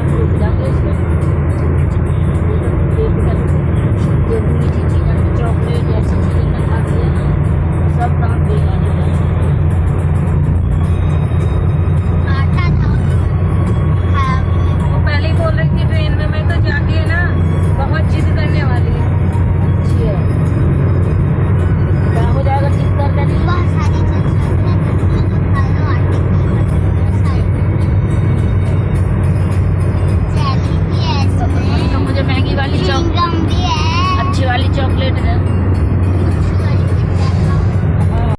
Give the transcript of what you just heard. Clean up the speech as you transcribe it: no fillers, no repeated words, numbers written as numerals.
जो खिला के इसमें जो भी मीठी चीज़ें चॉकलेट ऐसी चीज़ें खा दिया ना सब दांत बेकार हो जाए।